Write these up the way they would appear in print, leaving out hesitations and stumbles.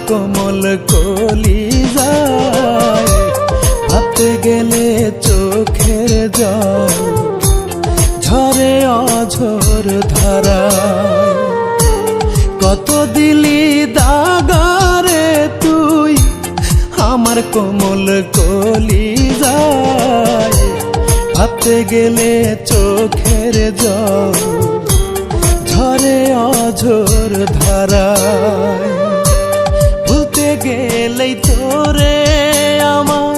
কোমল কলিজায় ভাবতে গেলে চোখের জল ঝরে অঝোর ধারায়। কত দিলি দাগারে তুই আমার কোমল কলিজায় ভাবতে গেলে চোখের জল ঝরে অঝোর ধারায়। ভুলতে গেলেই তোরে আমার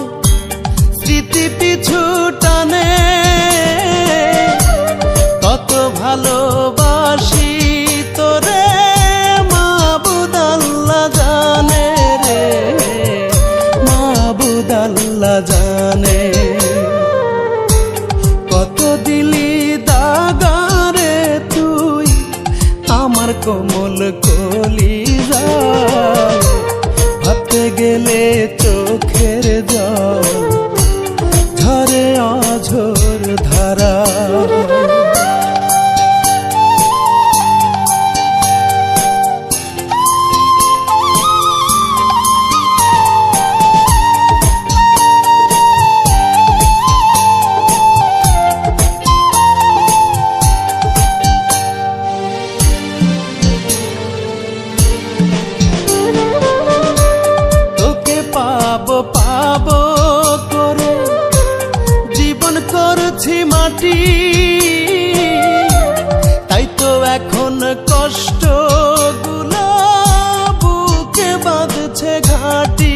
স্মৃতি পিছু টানে, কত ভালোবাসি তোরে মাবুদ আল্লাহ জানে রে, মাবুদ আল্লাহ জানে। কত দিলি দাগারে তুই আমার কোমল কলিজায় ভাবতে গেলে চোখের জল ঝরে অঝোর ধারা। পাবো করে জীবন করছি মাটি, তাই তো এখন কষ্ট গুলো বুকে বাঁধছে ঘাটি।